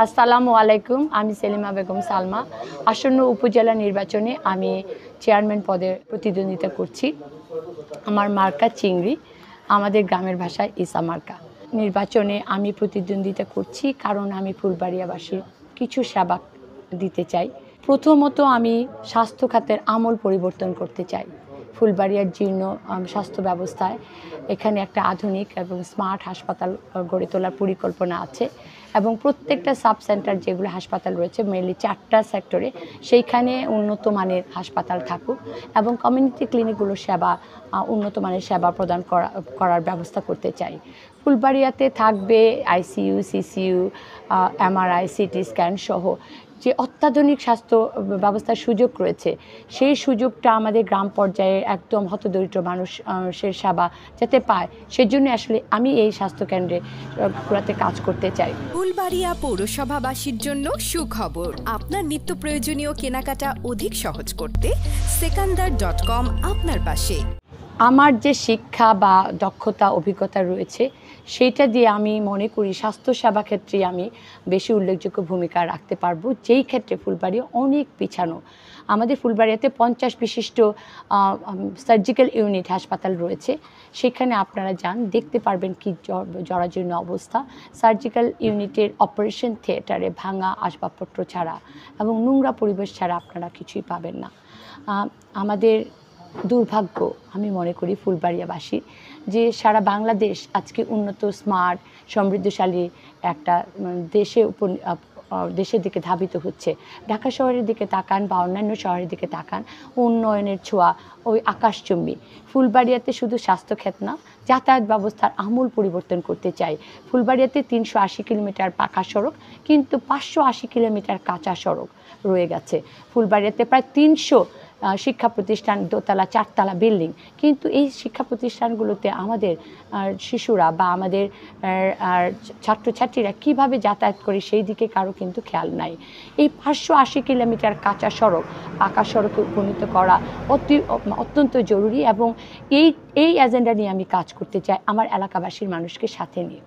আসসালামু আলাইকুম। আমি সেলিমা বেগম সালমা। আসন্ন উপজেলা নির্বাচনে আমি চেয়ারম্যান পদে প্রতিদ্বন্দ্বিতা করছি। আমার মার্কা চিংড়ি, আমাদের গ্রামের ভাষায় ইসা মার্কা। নির্বাচনে আমি প্রতিদ্বন্দ্বিতা করছি কারণ আমি ফুলবাড়িয়াবাসীর কিছু সেবা দিতে চাই। প্রথমত আমি স্বাস্থ্য খাতের আমূল পরিবর্তন করতে চাই। ফুলবাড়িয়ার জীর্ণ স্বাস্থ্য ব্যবস্থায় এখানে একটা আধুনিক এবং স্মার্ট হাসপাতাল গড়ে তোলার পরিকল্পনা আছে এবং প্রত্যেকটা সাব সেন্টার যেগুলো হাসপাতাল রয়েছে মেনলি 4টা সেক্টরে সেইখানে উন্নত মানের হাসপাতাল থাকুক এবং কমিউনিটি ক্লিনিকগুলোর সেবা উন্নত মানের সেবা প্রদান করার ব্যবস্থা করতে চাই। ফুলবাড়িয়াতে থাকবে ICU, CCU, MRI, CT scan সহ যে অত্যাধুনিক স্বাস্থ্য ব্যবস্থার সুযোগ রয়েছে সেই সুযোগটা আমাদের গ্রাম পর্যায়ে একদম হতদরিদ্র মানুষের সেবা যাতে পায় সেজন্য আসলে আমি এই স্বাস্থ্যকেন্দ্রে পুরাতে কাজ করতে চাই। ফুলবাড়িয়া পৌরসভাবাসীর জন্য সুখবর। আপনার নিত্য প্রয়োজনীয় কেনাকাটা অধিক সহজ করতে সেকান্দার.com আপনার পাশে। আমার যে শিক্ষা বা দক্ষতা অভিজ্ঞতা রয়েছে সেইটা দিয়ে আমি মনে করি স্বাস্থ্যসেবা ক্ষেত্রে আমি বেশি উল্লেখযোগ্য ভূমিকা রাখতে পারবো, যেই ক্ষেত্রে ফুলবাড়িয়া অনেক পিছানো। আমাদের ফুলবাড়িয়াতে 50 বিশিষ্ট সার্জিক্যাল ইউনিট হাসপাতাল রয়েছে। সেখানে আপনারা যান, দেখতে পারবেন কি জরাজীর্ণ অবস্থা। সার্জিক্যাল ইউনিটের অপারেশন থিয়েটারে ভাঙা আসবাবপত্র ছাড়া এবং নোংরা পরিবেশ ছাড়া আপনারা কিছুই পাবেন না। আমাদের দুর্ভাগ্য আমি মনে করি ফুলবাড়িয়াবাসী যে সারা বাংলাদেশ আজকে উন্নত স্মার্ট সমৃদ্ধশালী একটা দেশের দিকে ধাবিত হচ্ছে। ঢাকা শহরের দিকে তাকান বা অন্যান্য শহরের দিকে তাকান, উন্নয়নের ছোঁয়া ওই আকাশচুম্বী। ফুলবাড়িয়াতে শুধু স্বাস্থ্যক্ষেত না, যাতায়াত ব্যবস্থার আমূল পরিবর্তন করতে চাই। ফুলবাড়িয়াতে 380 কিলোমিটার পাকা সড়ক কিন্তু 580 কিলোমিটার কাঁচা সড়ক রয়ে গেছে। ফুলবাড়িয়াতে প্রায় 300 শিক্ষা প্রতিষ্ঠান, দোতলা 4তলা বিল্ডিং, কিন্তু এই শিক্ষা প্রতিষ্ঠানগুলোতে আমাদের শিশুরা বা আমাদের ছাত্রছাত্রীরা কিভাবে যাতায়াত করে সেই দিকে কারো কিন্তু খেয়াল নাই। এই 580 কিলোমিটার কাঁচা সড়ক পাকা সড়কে উপনীত করা অত্যন্ত জরুরি এবং এই এজেন্ডা নিয়ে আমি কাজ করতে চাই আমার এলাকাবাসীর মানুষকে সাথে নিয়ে।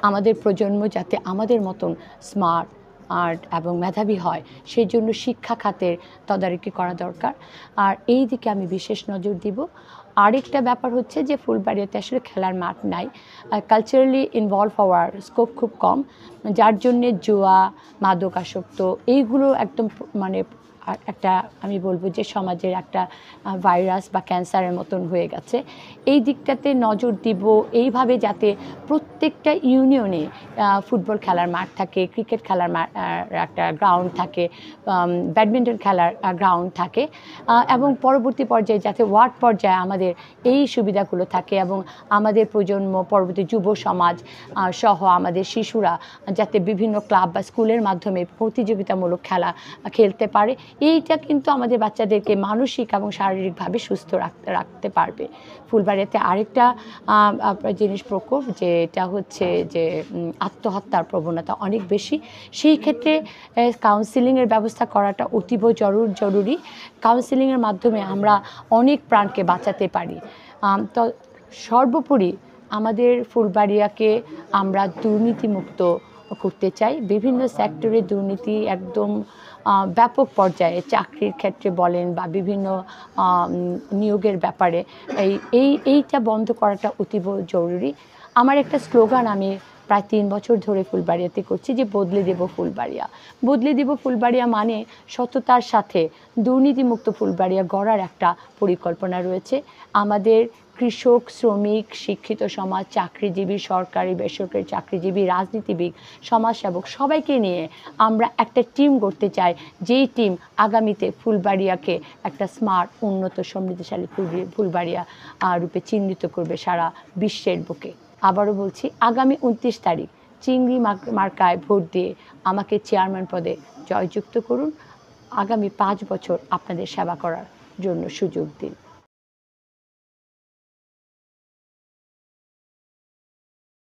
আমাদের প্রজন্ম যাতে আমাদের মতন স্মার্ট এবং মেধাবী হয় সেই জন্য শিক্ষা খাতের তদারকি করা দরকার, আর এই দিকে আমি বিশেষ নজর দিব। আরেকটা ব্যাপার হচ্ছে যে ফুলবাড়িয়াতে আসলে খেলার মাঠ নাই, কালচারালি ইনভলভ হওয়ার স্কোপ খুব কম, যার জন্যে জুয়া, মাদকাসক্ত এইগুলো একদম মানে একটা আমি বলবো যে সমাজের একটা ভাইরাস বা ক্যান্সারের মতন হয়ে গেছে। এই দিকটাতে নজর দিব এইভাবে যাতে প্রত্যেকটা ইউনিয়নে ফুটবল খেলার মাঠ থাকে, ক্রিকেট খেলার একটা গ্রাউন্ড থাকে, ব্যাডমিন্টন খেলার গ্রাউন্ড থাকে এবং পরবর্তী পর্যায়ে যাতে ওয়ার্ড পর্যায়ে আমাদের এই সুবিধাগুলো থাকে এবং আমাদের প্রজন্ম পরবর্তী যুব সমাজ সহ আমাদের শিশুরা যাতে বিভিন্ন ক্লাব বা স্কুলের মাধ্যমে প্রতিযোগিতামূলক খেলা খেলতে পারে। এইটা কিন্তু আমাদের বাচ্চাদেরকে মানসিক এবং শারীরিকভাবে সুস্থ রাখতে পারবে। ফুলবাড়িয়াতে আরেকটা জিনিস প্রকোপ যেটা হচ্ছে যে আত্মহত্যার প্রবণতা অনেক বেশি। সেই ক্ষেত্রে কাউন্সিলিংয়ের ব্যবস্থা করাটা অতীব জরুরি। কাউন্সিলিংয়ের মাধ্যমে আমরা অনেক প্রাণকে বাঁচাতে পারি। তো সর্বোপরি আমাদের ফুলবাড়িয়াকে আমরা দুর্নীতিমুক্ত করতে চাই। বিভিন্ন সেক্টরে দুর্নীতি একদম ব্যাপক পর্যায়ে, চাকরির ক্ষেত্রে বলেন বা বিভিন্ন নিয়োগের ব্যাপারে এইটা বন্ধ করাটা অতীব জরুরি। আমার একটা স্লোগান আমি প্রায় 3 বছর ধরে ফুলবাড়িয়াতে করছি যে বদলে দেব ফুলবাড়িয়া। বদলে দেব ফুলবাড়িয়া মানে সততার সাথে দুর্নীতিমুক্ত ফুলবাড়িয়া গড়ার একটা পরিকল্পনা রয়েছে। আমাদের কৃষক, শ্রমিক, শিক্ষিত সমাজ, চাকরিজীবী, সরকারি বেসরকারি চাকরিজীবী, রাজনীতিবিদ, সমাজসেবক সবাইকে নিয়ে আমরা একটা টিম গড়তে চাই, যেই টিম আগামীতে ফুলবাড়িয়াকে একটা স্মার্ট, উন্নত, সমৃদ্ধশালী ফুলবাড়িয়া রূপে চিহ্নিত করবে সারা বিশ্বের বুকে। আবারও বলছি, আগামী 29 তারিখ চিংড়ি মার্কায় ভোট দিয়ে আমাকে চেয়ারম্যান পদে জয়যুক্ত করুন। আগামী 5 বছর আপনাদের সেবা করার জন্য সুযোগ দিন।